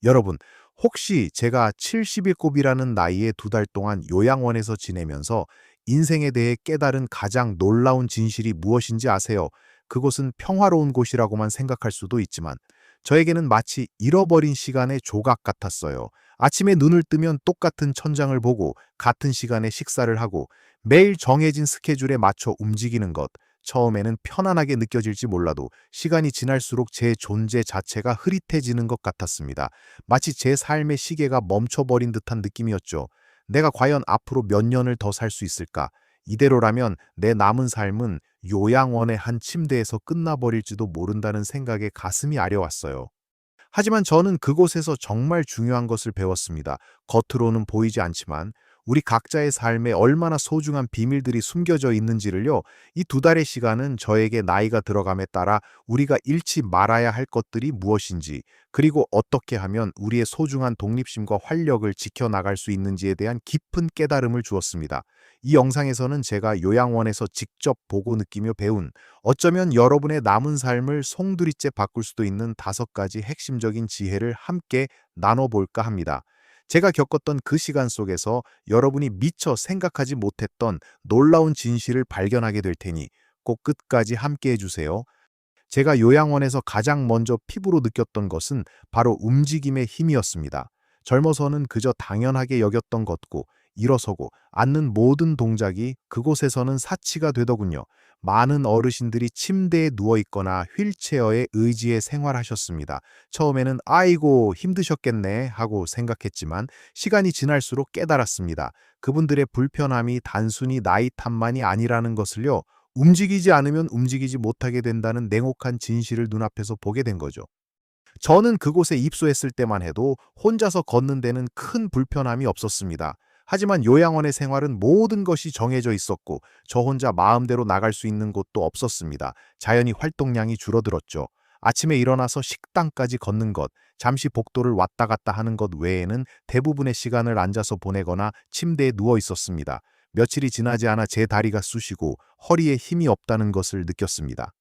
여러분, 혹시 제가 70일 곱이라는 나이에 2달 동안 요양원에서 지내면서 인생에 대해 깨달은 가장 놀라운 진실이 무엇인지 아세요? 그곳은 평화로운 곳이라고만 생각할 수도 있지만 저에게는 마치 잃어버린 시간의 조각 같았어요. 아침에 눈을 뜨면 똑같은 천장을 보고 같은 시간에 식사를 하고 매일 정해진 스케줄에 맞춰 움직이는 것. 처음에는 편안하게 느껴질지 몰라도 시간이 지날수록 제 존재 자체가 흐릿해지는 것 같았습니다. 마치 제 삶의 시계가 멈춰버린 듯한 느낌이었죠. 내가 과연 앞으로 몇 년을 더 살 수 있을까? 이대로라면 내 남은 삶은 요양원의 한 침대에서 끝나버릴지도 모른다는 생각에 가슴이 아려왔어요. 하지만 저는 그곳에서 정말 중요한 것을 배웠습니다. 겉으로는 보이지 않지만 우리 각자의 삶에 얼마나 소중한 비밀들이 숨겨져 있는지를요. 이 2달의 시간은 저에게 나이가 들어감에 따라 우리가 잃지 말아야 할 것들이 무엇인지, 그리고 어떻게 하면 우리의 소중한 독립심과 활력을 지켜나갈 수 있는지에 대한 깊은 깨달음을 주었습니다. 이 영상에서는 제가 요양원에서 직접 보고 느끼며 배운, 어쩌면 여러분의 남은 삶을 송두리째 바꿀 수도 있는 5가지 핵심적인 지혜를 함께 나눠볼까 합니다. 제가 겪었던 그 시간 속에서 여러분이 미처 생각하지 못했던 놀라운 진실을 발견하게 될 테니 꼭 끝까지 함께 해주세요. 제가 요양원에서 가장 먼저 피부로 느꼈던 것은 바로 움직임의 힘이었습니다. 젊어서는 그저 당연하게 여겼던 것고, 일어서고 앉는 모든 동작이 그곳에서는 사치가 되더군요. 많은 어르신들이 침대에 누워있거나 휠체어에 의지해 생활하셨습니다. 처음에는 아이고 힘드셨겠네 하고 생각했지만 시간이 지날수록 깨달았습니다. 그분들의 불편함이 단순히 나이 탓만이 아니라는 것을요. 움직이지 않으면 움직이지 못하게 된다는 냉혹한 진실을 눈앞에서 보게 된 거죠. 저는 그곳에 입소했을 때만 해도 혼자서 걷는 데는 큰 불편함이 없었습니다. 하지만 요양원의 생활은 모든 것이 정해져 있었고 저 혼자 마음대로 나갈 수 있는 곳도 없었습니다. 자연히 활동량이 줄어들었죠. 아침에 일어나서 식당까지 걷는 것, 잠시 복도를 왔다 갔다 하는 것 외에는 대부분의 시간을 앉아서 보내거나 침대에 누워 있었습니다. 며칠이 지나지 않아 제 다리가 쑤시고 허리에 힘이 없다는 것을 느꼈습니다.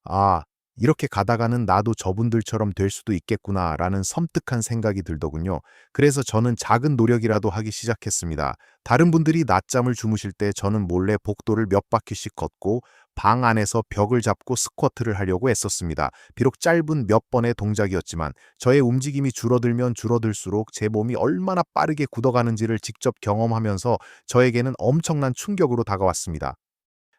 아, 이렇게 가다가는 나도 저분들처럼 될 수도 있겠구나라는 섬뜩한 생각이 들더군요. 그래서 저는 작은 노력이라도 하기 시작했습니다. 다른 분들이 낮잠을 주무실 때 저는 몰래 복도를 몇 바퀴씩 걷고 방 안에서 벽을 잡고 스쿼트를 하려고 애썼습니다. 비록 짧은 몇 번의 동작이었지만 저의 움직임이 줄어들면 줄어들수록 제 몸이 얼마나 빠르게 굳어가는지를 직접 경험하면서 저에게는 엄청난 충격으로 다가왔습니다.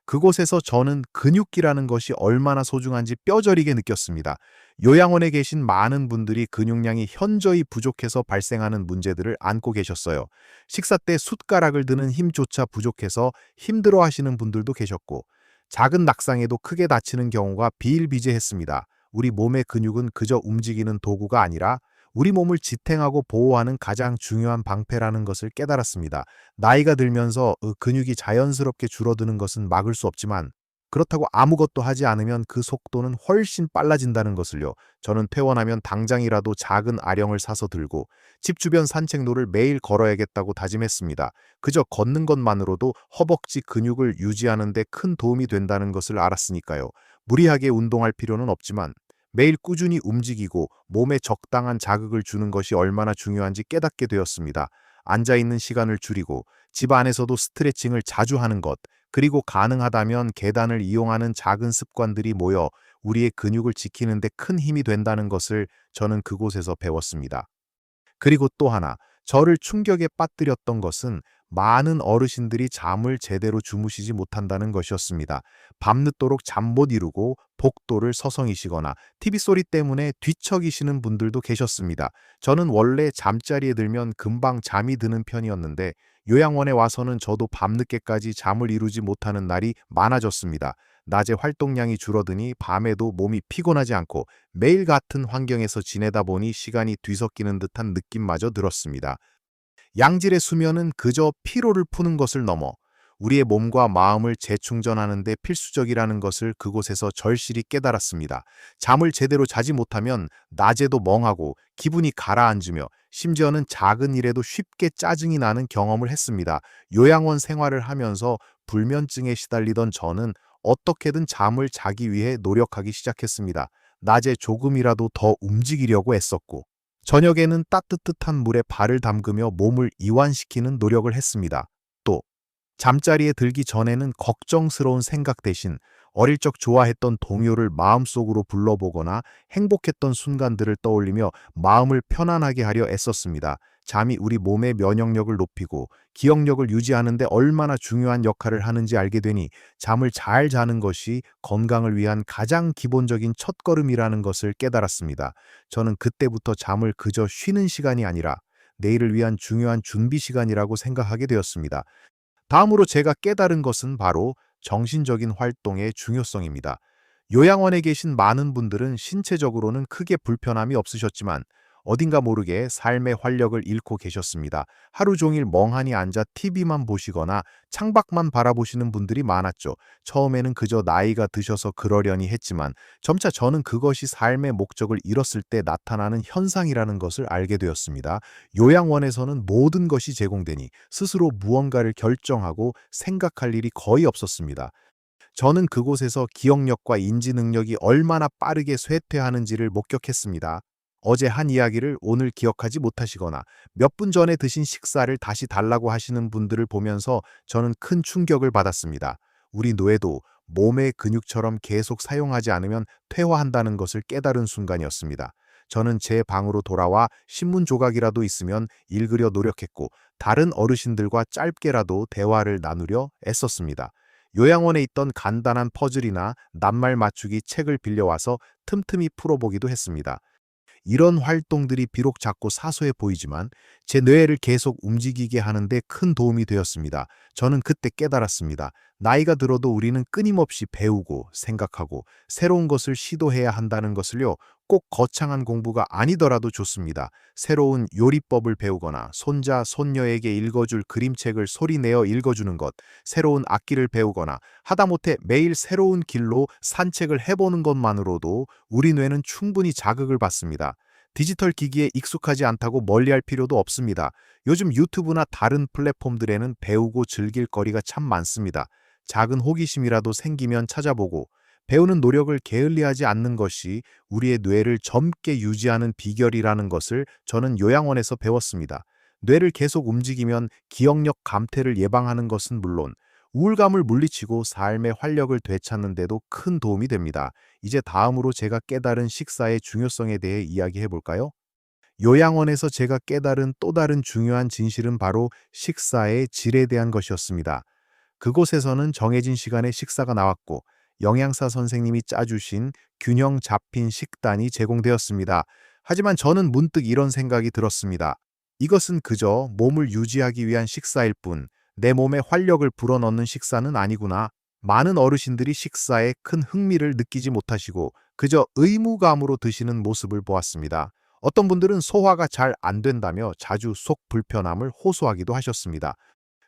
그곳에서 저는 근육기라는 것이 얼마나 소중한지 뼈저리게 느꼈습니다. 요양원에 계신 많은 분들이 근육량이 현저히 부족해서 발생하는 문제들을 안고 계셨어요. 식사 때 숟가락을 드는 힘조차 부족해서 힘들어 하시는 분들도 계셨고, 작은 낙상에도 크게 다치는 경우가 비일비재했습니다. 우리 몸의 근육은 그저 움직이는 도구가 아니라 우리 몸을 지탱하고 보호하는 가장 중요한 방패라는 것을 깨달았습니다. 나이가 들면서 근육이 자연스럽게 줄어드는 것은 막을 수 없지만 그렇다고 아무것도 하지 않으면 그 속도는 훨씬 빨라진다는 것을요. 저는 퇴원하면 당장이라도 작은 아령을 사서 들고 집 주변 산책로를 매일 걸어야겠다고 다짐했습니다. 그저 걷는 것만으로도 허벅지 근육을 유지하는 데 큰 도움이 된다는 것을 알았으니까요. 무리하게 운동할 필요는 없지만 매일 꾸준히 움직이고 몸에 적당한 자극을 주는 것이 얼마나 중요한지 깨닫게 되었습니다. 앉아있는 시간을 줄이고 집 안에서도 스트레칭을 자주 하는 것, 그리고 가능하다면 계단을 이용하는 작은 습관들이 모여 우리의 근육을 지키는 데 큰 힘이 된다는 것을 저는 그곳에서 배웠습니다. 그리고 또 하나, 저를 충격에 빠뜨렸던 것은 많은 어르신들이 잠을 제대로 주무시지 못한다는 것이었습니다. 밤늦도록 잠 못 이루고 복도를 서성이시거나 TV 소리 때문에 뒤척이시는 분들도 계셨습니다. 저는 원래 잠자리에 들면 금방 잠이 드는 편이었는데 요양원에 와서는 저도 밤늦게까지 잠을 이루지 못하는 날이 많아졌습니다. 낮에 활동량이 줄어드니 밤에도 몸이 피곤하지 않고 매일 같은 환경에서 지내다 보니 시간이 뒤섞이는 듯한 느낌마저 들었습니다. 양질의 수면은 그저 피로를 푸는 것을 넘어 우리의 몸과 마음을 재충전하는 데 필수적이라는 것을 그곳에서 절실히 깨달았습니다. 잠을 제대로 자지 못하면 낮에도 멍하고 기분이 가라앉으며 심지어는 작은 일에도 쉽게 짜증이 나는 경험을 했습니다. 요양원 생활을 하면서 불면증에 시달리던 저는 어떻게든 잠을 자기 위해 노력하기 시작했습니다. 낮에 조금이라도 더 움직이려고 애썼고 저녁에는 따뜻한 물에 발을 담그며 몸을 이완시키는 노력을 했습니다. 또 잠자리에 들기 전에는 걱정스러운 생각 대신 어릴 적 좋아했던 동요를 마음속으로 불러보거나 행복했던 순간들을 떠올리며 마음을 편안하게 하려 애썼습니다. 잠이 우리 몸의 면역력을 높이고 기억력을 유지하는 데 얼마나 중요한 역할을 하는지 알게 되니 잠을 잘 자는 것이 건강을 위한 가장 기본적인 첫걸음이라는 것을 깨달았습니다. 저는 그때부터 잠을 그저 쉬는 시간이 아니라 내일을 위한 중요한 준비 시간이라고 생각하게 되었습니다. 다음으로 제가 깨달은 것은 바로 정신적인 활동의 중요성입니다. 요양원에 계신 많은 분들은 신체적으로는 크게 불편함이 없으셨지만 어딘가 모르게 삶의 활력을 잃고 계셨습니다. 하루 종일 멍하니 앉아 TV만 보시거나 창밖만 바라보시는 분들이 많았죠. 처음에는 그저 나이가 드셔서 그러려니 했지만 점차 저는 그것이 삶의 목적을 잃었을 때 나타나는 현상이라는 것을 알게 되었습니다. 요양원에서는 모든 것이 제공되니 스스로 무언가를 결정하고 생각할 일이 거의 없었습니다. 저는 그곳에서 기억력과 인지 능력이 얼마나 빠르게 쇠퇴하는지를 목격했습니다. 어제 한 이야기를 오늘 기억하지 못하시거나 몇 분 전에 드신 식사를 다시 달라고 하시는 분들을 보면서 저는 큰 충격을 받았습니다. 우리 뇌도 몸의 근육처럼 계속 사용하지 않으면 퇴화한다는 것을 깨달은 순간이었습니다. 저는 제 방으로 돌아와 신문 조각이라도 있으면 읽으려 노력했고 다른 어르신들과 짧게라도 대화를 나누려 애썼습니다. 요양원에 있던 간단한 퍼즐이나 낱말 맞추기 책을 빌려와서 틈틈이 풀어보기도 했습니다. 이런 활동들이 비록 작고 사소해 보이지만 제 뇌를 계속 움직이게 하는 데 큰 도움이 되었습니다. 저는 그때 깨달았습니다. 나이가 들어도 우리는 끊임없이 배우고 생각하고 새로운 것을 시도해야 한다는 것을요. 꼭 거창한 공부가 아니더라도 좋습니다. 새로운 요리법을 배우거나 손자, 손녀에게 읽어줄 그림책을 소리내어 읽어주는 것, 새로운 악기를 배우거나 하다못해 매일 새로운 길로 산책을 해보는 것만으로도 우리 뇌는 충분히 자극을 받습니다. 디지털 기기에 익숙하지 않다고 멀리할 필요도 없습니다. 요즘 유튜브나 다른 플랫폼들에는 배우고 즐길 거리가 참 많습니다. 작은 호기심이라도 생기면 찾아보고 배우는 노력을 게을리하지 않는 것이 우리의 뇌를 젊게 유지하는 비결이라는 것을 저는 요양원에서 배웠습니다. 뇌를 계속 움직이면 기억력 감퇴를 예방하는 것은 물론 우울감을 물리치고 삶의 활력을 되찾는 데도 큰 도움이 됩니다. 이제 다음으로 제가 깨달은 식사의 중요성에 대해 이야기해 볼까요? 요양원에서 제가 깨달은 또 다른 중요한 진실은 바로 식사의 질에 대한 것이었습니다. 그곳에서는 정해진 시간에 식사가 나왔고 영양사 선생님이 짜주신 균형 잡힌 식단이 제공되었습니다. 하지만 저는 문득 이런 생각이 들었습니다. 이것은 그저 몸을 유지하기 위한 식사일 뿐, 내 몸에 활력을 불어넣는 식사는 아니구나. 많은 어르신들이 식사에 큰 흥미를 느끼지 못하시고 그저 의무감으로 드시는 모습을 보았습니다. 어떤 분들은 소화가 잘 안 된다며 자주 속 불편함을 호소하기도 하셨습니다.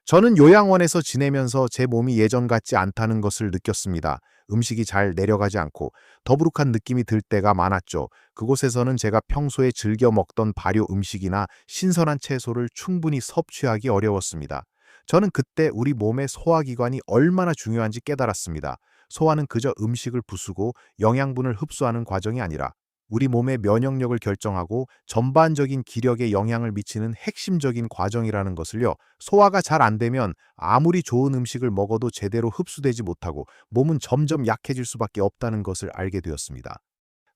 저는 요양원에서 지내면서 제 몸이 예전 같지 않다는 것을 느꼈습니다. 음식이 잘 내려가지 않고 더부룩한 느낌이 들 때가 많았죠. 그곳에서는 제가 평소에 즐겨 먹던 발효 음식이나 신선한 채소를 충분히 섭취하기 어려웠습니다. 저는 그때 우리 몸의 소화기관이 얼마나 중요한지 깨달았습니다. 소화는 그저 음식을 부수고 영양분을 흡수하는 과정이 아니라 우리 몸의 면역력을 결정하고 전반적인 기력에 영향을 미치는 핵심적인 과정이라는 것을요. 소화가 잘 안 되면 아무리 좋은 음식을 먹어도 제대로 흡수되지 못하고 몸은 점점 약해질 수밖에 없다는 것을 알게 되었습니다.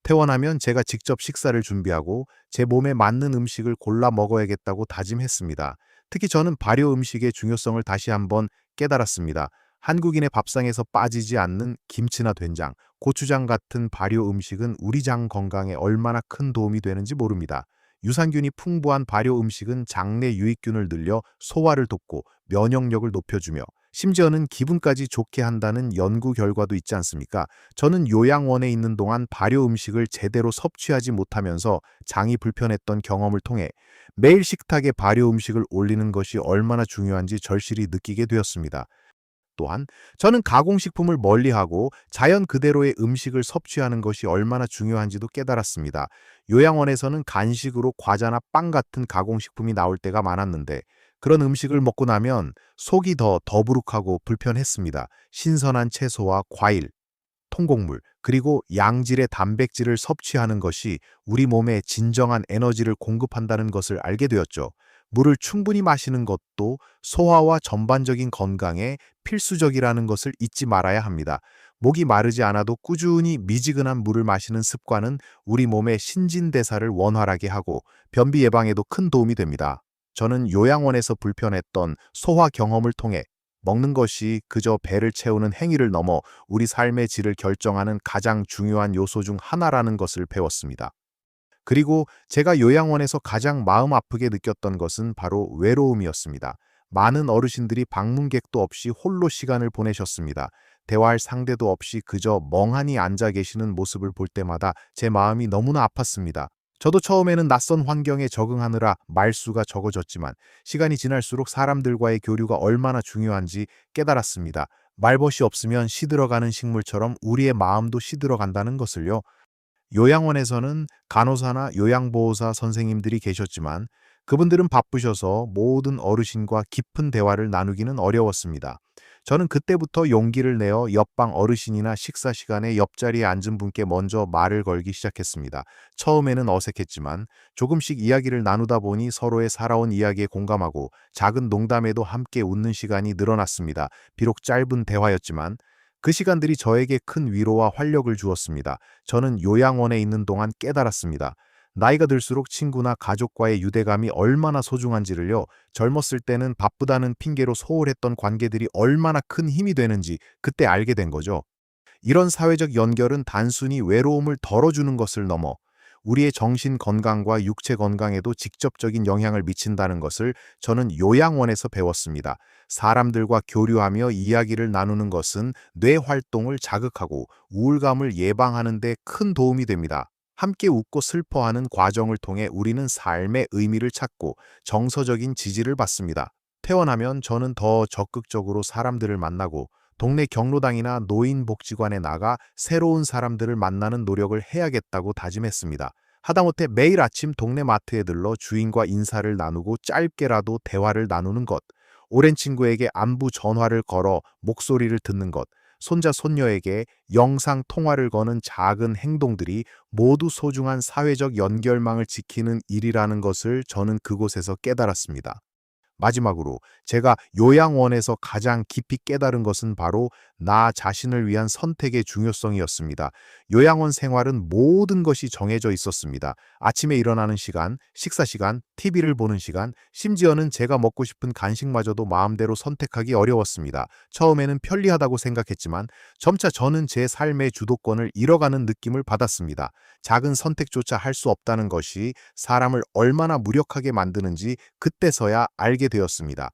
퇴원하면 제가 직접 식사를 준비하고 제 몸에 맞는 음식을 골라 먹어야겠다고 다짐했습니다. 특히 저는 발효 음식의 중요성을 다시 한번 깨달았습니다. 한국인의 밥상에서 빠지지 않는 김치나 된장, 고추장 같은 발효 음식은 우리 장 건강에 얼마나 큰 도움이 되는지 모릅니다. 유산균이 풍부한 발효 음식은 장내 유익균을 늘려 소화를 돕고 면역력을 높여주며 심지어는 기분까지 좋게 한다는 연구 결과도 있지 않습니까? 저는 요양원에 있는 동안 발효 음식을 제대로 섭취하지 못하면서 장이 불편했던 경험을 통해 매일 식탁에 발효 음식을 올리는 것이 얼마나 중요한지 절실히 느끼게 되었습니다. 또한 저는 가공식품을 멀리하고 자연 그대로의 음식을 섭취하는 것이 얼마나 중요한지도 깨달았습니다. 요양원에서는 간식으로 과자나 빵 같은 가공식품이 나올 때가 많았는데 그런 음식을 먹고 나면 속이 더 더부룩하고 불편했습니다. 신선한 채소와 과일, 통곡물, 그리고 양질의 단백질을 섭취하는 것이 우리 몸에 진정한 에너지를 공급한다는 것을 알게 되었죠. 물을 충분히 마시는 것도 소화와 전반적인 건강에 필수적이라는 것을 잊지 말아야 합니다. 목이 마르지 않아도 꾸준히 미지근한 물을 마시는 습관은 우리 몸의 신진대사를 원활하게 하고 변비 예방에도 큰 도움이 됩니다. 저는 요양원에서 불편했던 소화 경험을 통해 먹는 것이 그저 배를 채우는 행위를 넘어 우리 삶의 질을 결정하는 가장 중요한 요소 중 하나라는 것을 배웠습니다. 그리고 제가 요양원에서 가장 마음 아프게 느꼈던 것은 바로 외로움이었습니다. 많은 어르신들이 방문객도 없이 홀로 시간을 보내셨습니다. 대화할 상대도 없이 그저 멍하니 앉아 계시는 모습을 볼 때마다 제 마음이 너무나 아팠습니다. 저도 처음에는 낯선 환경에 적응하느라 말수가 적어졌지만 시간이 지날수록 사람들과의 교류가 얼마나 중요한지 깨달았습니다. 말벗이 없으면 시들어가는 식물처럼 우리의 마음도 시들어간다는 것을요. 요양원에서는 간호사나 요양보호사 선생님들이 계셨지만 그분들은 바쁘셔서 모든 어르신과 깊은 대화를 나누기는 어려웠습니다. 저는 그때부터 용기를 내어 옆방 어르신이나 식사 시간에 옆자리에 앉은 분께 먼저 말을 걸기 시작했습니다. 처음에는 어색했지만 조금씩 이야기를 나누다 보니 서로의 살아온 이야기에 공감하고 작은 농담에도 함께 웃는 시간이 늘어났습니다. 비록 짧은 대화였지만 그 시간들이 저에게 큰 위로와 활력을 주었습니다. 저는 요양원에 있는 동안 깨달았습니다. 나이가 들수록 친구나 가족과의 유대감이 얼마나 소중한지를요, 젊었을 때는 바쁘다는 핑계로 소홀했던 관계들이 얼마나 큰 힘이 되는지 그때 알게 된 거죠. 이런 사회적 연결은 단순히 외로움을 덜어주는 것을 넘어 우리의 정신 건강과 육체 건강에도 직접적인 영향을 미친다는 것을 저는 요양원에서 배웠습니다. 사람들과 교류하며 이야기를 나누는 것은 뇌 활동을 자극하고 우울감을 예방하는 데 큰 도움이 됩니다. 함께 웃고 슬퍼하는 과정을 통해 우리는 삶의 의미를 찾고 정서적인 지지를 받습니다. 퇴원하면 저는 더 적극적으로 사람들을 만나고 동네 경로당이나 노인복지관에 나가 새로운 사람들을 만나는 노력을 해야겠다고 다짐했습니다. 하다못해 매일 아침 동네 마트에 들러 주인과 인사를 나누고 짧게라도 대화를 나누는 것, 오랜 친구에게 안부 전화를 걸어 목소리를 듣는 것, 손자 손녀에게 영상 통화를 거는 작은 행동들이 모두 소중한 사회적 연결망을 지키는 일이라는 것을 저는 그곳에서 깨달았습니다. 마지막으로 제가 요양원에서 가장 깊이 깨달은 것은 바로 나 자신을 위한 선택의 중요성이었습니다. 요양원 생활은 모든 것이 정해져 있었습니다. 아침에 일어나는 시간, 식사 시간, TV를 보는 시간, 심지어는 제가 먹고 싶은 간식마저도 마음대로 선택하기 어려웠습니다. 처음에는 편리하다고 생각했지만 점차 저는 제 삶의 주도권을 잃어가는 느낌을 받았습니다. 작은 선택조차 할 수 없다는 것이 사람을 얼마나 무력하게 만드는지 그때서야 알게 되었습니다.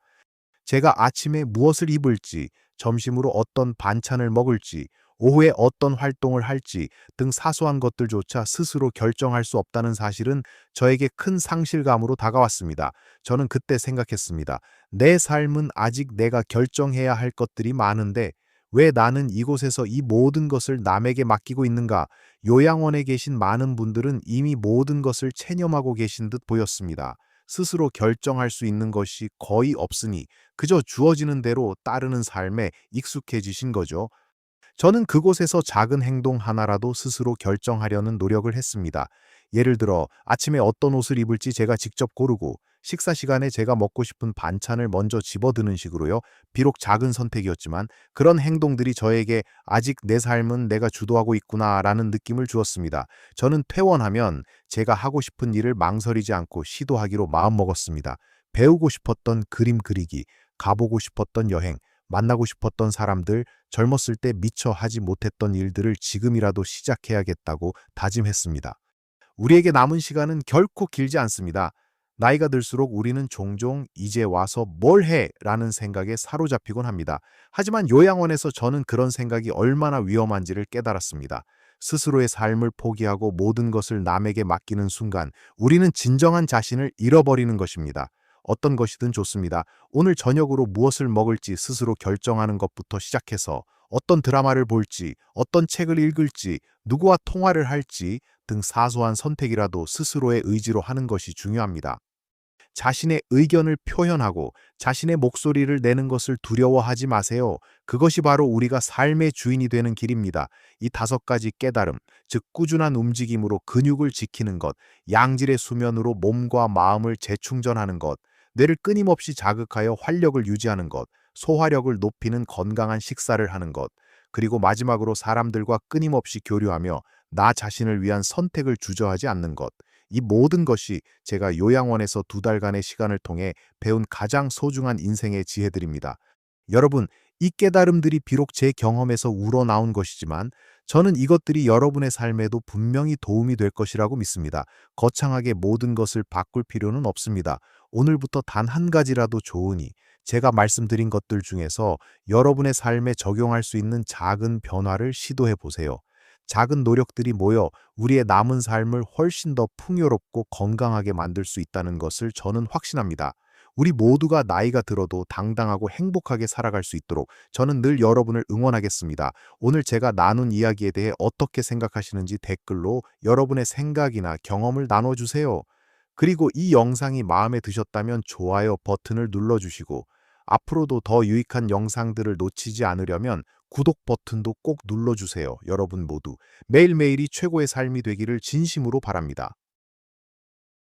제가 아침에 무엇을 입을지, 점심으로 어떤 반찬을 먹을지, 오후에 어떤 활동을 할지 등 사소한 것들조차 스스로 결정할 수 없다는 사실은 저에게 큰 상실감으로 다가왔습니다. 저는 그때 생각했습니다. 내 삶은 아직 내가 결정해야 할 것들이 많은데 왜 나는 이곳에서 이 모든 것을 남에게 맡기고 있는가? 요양원에 계신 많은 분들은 이미 모든 것을 체념하고 계신 듯 보였습니다. 스스로 결정할 수 있는 것이 거의 없으니 그저 주어지는 대로 따르는 삶에 익숙해지신 거죠. 저는 그곳에서 작은 행동 하나라도 스스로 결정하려는 노력을 했습니다. 예를 들어 아침에 어떤 옷을 입을지 제가 직접 고르고 식사 시간에 제가 먹고 싶은 반찬을 먼저 집어드는 식으로요. 비록 작은 선택이었지만 그런 행동들이 저에게 아직 내 삶은 내가 주도하고 있구나라는 느낌을 주었습니다. 저는 퇴원하면 제가 하고 싶은 일을 망설이지 않고 시도하기로 마음먹었습니다. 배우고 싶었던 그림 그리기, 가보고 싶었던 여행, 만나고 싶었던 사람들, 젊었을 때 미처 하지 못했던 일들을 지금이라도 시작해야겠다고 다짐했습니다. 우리에게 남은 시간은 결코 길지 않습니다. 나이가 들수록 우리는 종종 이제 와서 뭘 해? 라는 생각에 사로잡히곤 합니다. 하지만 요양원에서 저는 그런 생각이 얼마나 위험한지를 깨달았습니다. 스스로의 삶을 포기하고 모든 것을 남에게 맡기는 순간 우리는 진정한 자신을 잃어버리는 것입니다. 어떤 것이든 좋습니다. 오늘 저녁으로 무엇을 먹을지 스스로 결정하는 것부터 시작해서 어떤 드라마를 볼지, 어떤 책을 읽을지, 누구와 통화를 할지 등 사소한 선택이라도 스스로의 의지로 하는 것이 중요합니다. 자신의 의견을 표현하고 자신의 목소리를 내는 것을 두려워하지 마세요. 그것이 바로 우리가 삶의 주인이 되는 길입니다. 이 5가지 깨달음, 즉 꾸준한 움직임으로 근육을 지키는 것, 양질의 수면으로 몸과 마음을 재충전하는 것, 뇌를 끊임없이 자극하여 활력을 유지하는 것, 소화력을 높이는 건강한 식사를 하는 것, 그리고 마지막으로 사람들과 끊임없이 교류하며 나 자신을 위한 선택을 주저하지 않는 것. 이 모든 것이 제가 요양원에서 2달간의 시간을 통해 배운 가장 소중한 인생의 지혜들입니다. 여러분, 이 깨달음들이 비록 제 경험에서 우러나온 것이지만 저는 이것들이 여러분의 삶에도 분명히 도움이 될 것이라고 믿습니다. 거창하게 모든 것을 바꿀 필요는 없습니다. 오늘부터 단 한 가지라도 좋으니 제가 말씀드린 것들 중에서 여러분의 삶에 적용할 수 있는 작은 변화를 시도해 보세요. 작은 노력들이 모여 우리의 남은 삶을 훨씬 더 풍요롭고 건강하게 만들 수 있다는 것을 저는 확신합니다. 우리 모두가 나이가 들어도 당당하고 행복하게 살아갈 수 있도록 저는 늘 여러분을 응원하겠습니다. 오늘 제가 나눈 이야기에 대해 어떻게 생각하시는지 댓글로 여러분의 생각이나 경험을 나눠주세요. 그리고 이 영상이 마음에 드셨다면 좋아요 버튼을 눌러주시고 앞으로도 더 유익한 영상들을 놓치지 않으려면 구독 버튼도 꼭 눌러주세요. 여러분 모두 매일매일이 최고의 삶이 되기를 진심으로 바랍니다.